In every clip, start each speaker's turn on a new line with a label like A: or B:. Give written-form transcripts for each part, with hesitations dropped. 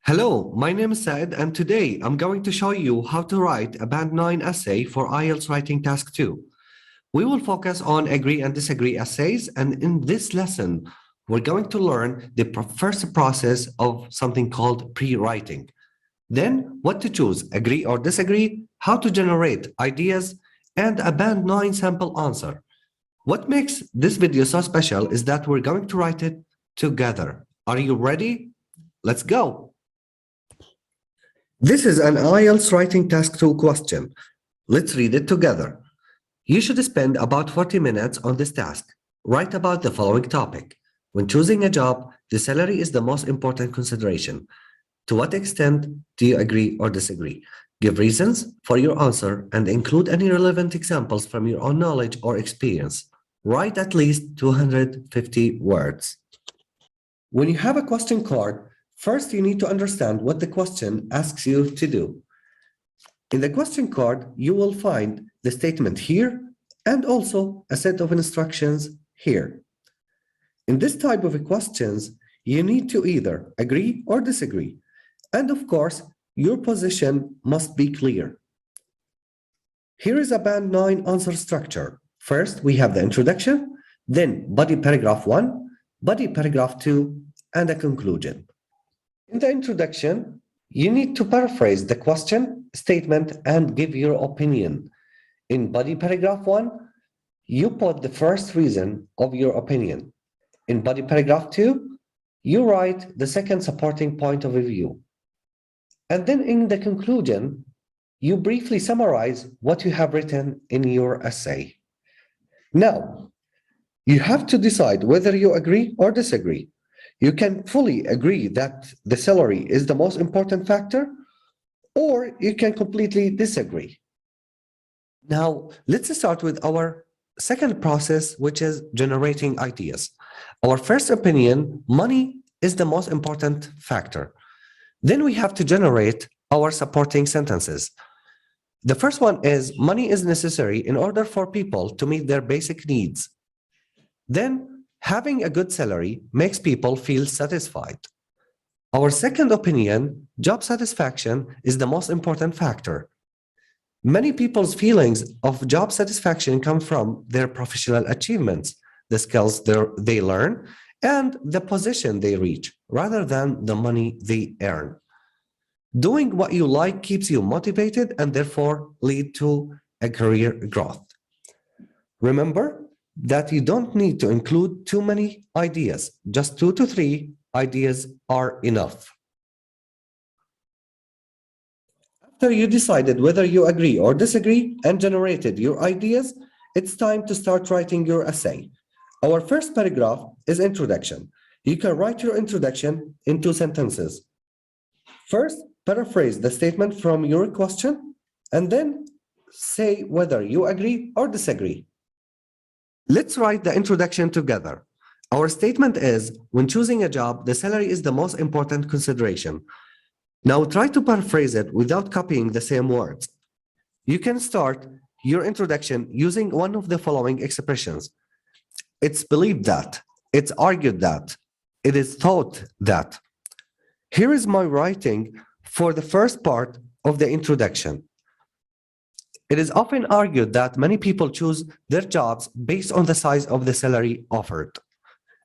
A: Hello, my name is Sائid, and today I'm going to show you how to write a Band 9 essay for IELTS Writing Task 2. We will focus on agree and disagree essays, and in this lesson, we're going to learn the first process of something called pre-writing. Then, what to choose, agree or disagree, how to generate ideas, and a Band 9 sample answer. What makes this video so special is that we're going to write it together. Are you ready? Let's go. This is an IELTS Writing Task 2 question. Let's read it together. You should spend about 40 minutes on this task. Write about the following topic. When choosing a job, the salary is the most important consideration. To what extent do you agree or disagree? Give reasons for your answer and include any relevant examples from your own knowledge or experience. Write at least 250 words. When you have a question card, first you need to understand what the question asks you to do. In the question card, you will find the statement here and also a set of instructions here. In this type of questions, you need to either agree or disagree. And of course, your position must be clear. Here is a Band 9 answer structure. First, we have the introduction, then body paragraph 1, body paragraph 2, and a conclusion. In the introduction, you need to paraphrase the question, statement, and give your opinion. In body paragraph 1, you put the first reason of your opinion. In body paragraph 2, you write the second supporting point of view. And then in the conclusion, you briefly summarize what you have written in your essay. Now, you have to decide whether you agree or disagree. You can fully agree that the salary is the most important factor, or you can completely disagree. Now, let's start with our second process, which is generating ideas. Our first opinion, money is the most important factor. Then we have to generate our supporting sentences. The first one is money is necessary in order for people to meet their basic needs. Then having a good salary makes people feel satisfied. Our second opinion, job satisfaction is the most important factor. Many people's feelings of job satisfaction come from their professional achievements, the skills they learn, and the position they reach, rather than the money they earn. Doing what you like keeps you motivated and therefore lead to a career growth. Remember that you don't need to include too many ideas. Just 2 to 3 ideas are enough. After you decided whether you agree or disagree and generated your ideas, it's time to start writing your essay. Our first paragraph is introduction. You can write your introduction in 2 sentences. First, paraphrase the statement from your question, and then say whether you agree or disagree. Let's write the introduction together. Our statement is, when choosing a job, the salary is the most important consideration. Now try to paraphrase it without copying the same words. You can start your introduction using one of the following expressions. It's believed that, it's argued that, it is thought that. Here is my writing for the first part of the introduction. It is often argued that many people choose their jobs based on the size of the salary offered.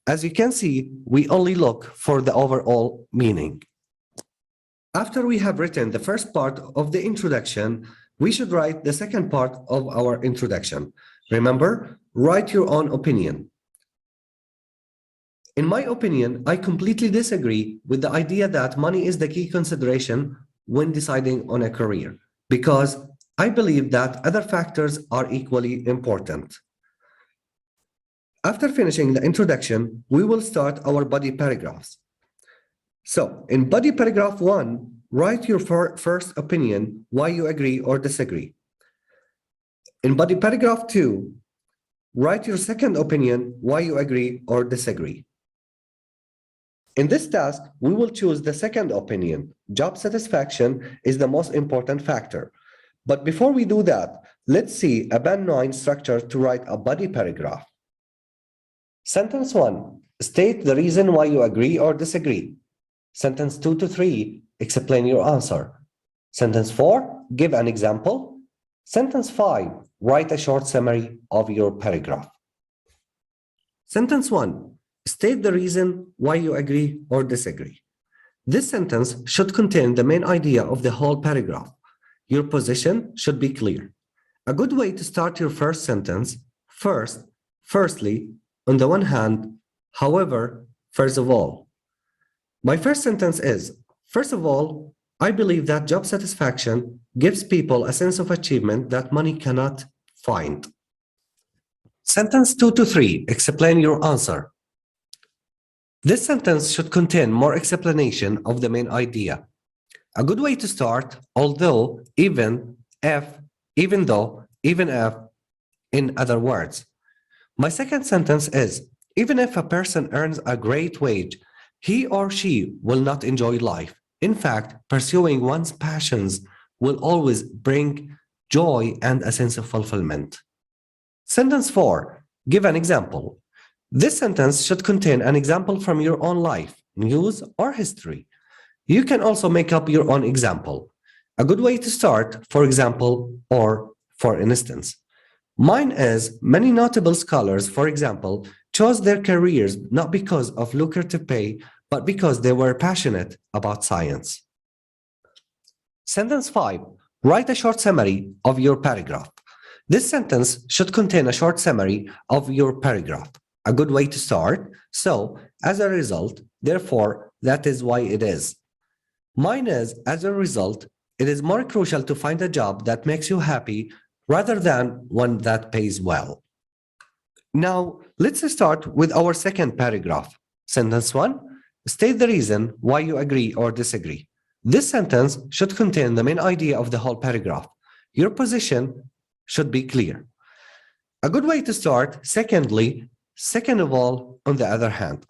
A: As you can see, we only look for the overall meaning. After we have written the first part of the introduction, we should write the second part of our introduction. Remember, write your own opinion. In my opinion, I completely disagree with the idea that money is the key consideration when deciding on a career, because I believe that other factors are equally important. After finishing the introduction, we will start our body paragraphs. So, in body paragraph 1, write your first opinion, why you agree or disagree. In body paragraph 2, write your second opinion, why you agree or disagree. In this task, we will choose the second opinion. Job satisfaction is the most important factor. But before we do that, let's see a Band 9 structure to write a body paragraph. Sentence 1, state the reason why you agree or disagree. Sentence 2 to 3, explain your answer. Sentence 4, give an example. Sentence 5, write a short summary of your paragraph. Sentence 1, state the reason why you agree or disagree. This sentence should contain the main idea of the whole paragraph. Your position should be clear. A good way to start your first sentence, firstly, on the one hand, however, first of all. My first sentence is, first of all, I believe that job satisfaction gives people a sense of achievement that money cannot find. Sentence 2 to 3, explain your answer. This sentence should contain more explanation of the main idea. A good way to start, although, even, if, even though, even if, in other words. My second sentence is, even if a person earns a great wage, he or she will not enjoy life. In fact, pursuing one's passions will always bring joy and a sense of fulfillment. Sentence 4, give an example. This sentence should contain an example from your own life, news, or history. You can also make up your own example. A good way to start, for example, or for instance. Mine is, many notable scholars, for example, chose their careers not because of lucrative pay, but because they were passionate about science. Sentence 5, write a short summary of your paragraph. This sentence should contain a short summary of your paragraph. A good way to start, so, as a result, therefore, that is why it is. Mine is, as a result, it is more crucial to find a job that makes you happy rather than one that pays well. Now, let's start with our second paragraph. Sentence 1, state the reason why you agree or disagree. This sentence should contain the main idea of the whole paragraph. Your position should be clear. A good way to start, second of all, on the other hand.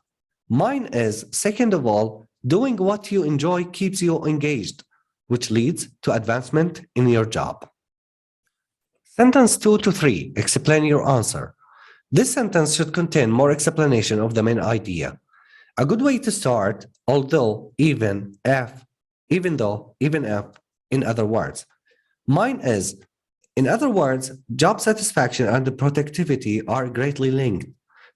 A: Mine is, second of all, doing what you enjoy keeps you engaged, which leads to advancement in your job. Sentence 2 to 3, explain your answer. This sentence should contain more explanation of the main idea. A good way to start, although, even, if, even though, even if, in other words. Mine is, in other words, job satisfaction and productivity are greatly linked.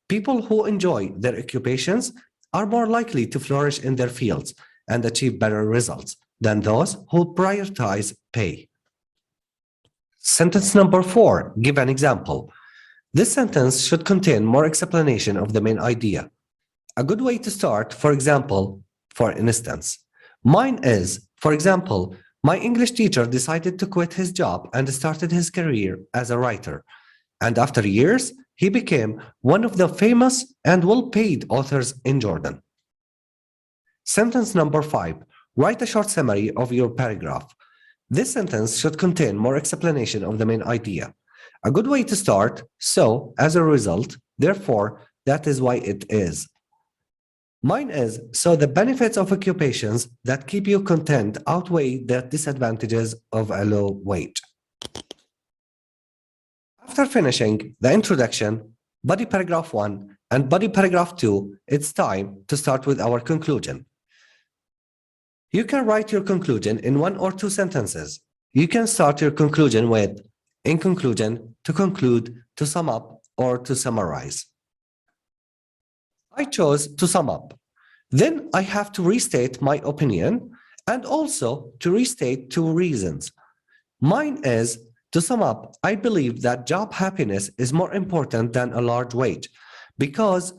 A: People who enjoy their occupations are more likely to flourish in their fields and achieve better results than those who prioritize pay. Sentence number 4, give an example. This sentence should contain more explanation of the main idea. A good way to start, for example, for instance. Mine is, for example, my English teacher decided to quit his job and started his career as a writer. And after years, he became one of the famous and well-paid authors in Jordan. Sentence number 5, write a short summary of your paragraph. This sentence should contain more explanation of the main idea. A good way to start, so, as a result, therefore, that is why it is. Mine is, so the benefits of occupations that keep you content outweigh the disadvantages of a low wage. After finishing the introduction, body paragraph 1 and body paragraph 2, it's time to start with our conclusion. You can write your conclusion in 1 or 2 sentences. You can start your conclusion with, in conclusion, to conclude, to sum up, or to summarize. I chose to sum up. Then I have to restate my opinion and also to restate 2 reasons. Mine is, to sum up, I believe that job happiness is more important than a large wage because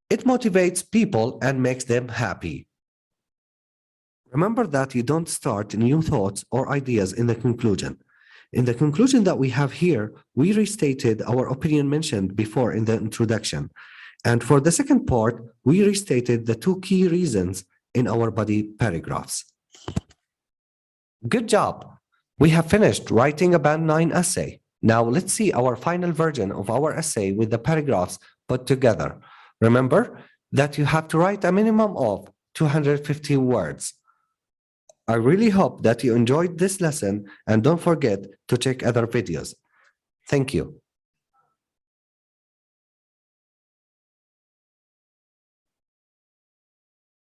A: it motivates people and makes them happy. Remember that you don't start new thoughts or ideas in the conclusion. In the conclusion that we have here, we restated our opinion mentioned before in the introduction. And for the second part, we restated the 2 key reasons in our body paragraphs. Good job! We have finished writing a Band 9 essay. Now let's see our final version of our essay with the paragraphs put together. Remember that you have to write a minimum of 250 words. I really hope that you enjoyed this lesson and don't forget to check other videos. Thank you.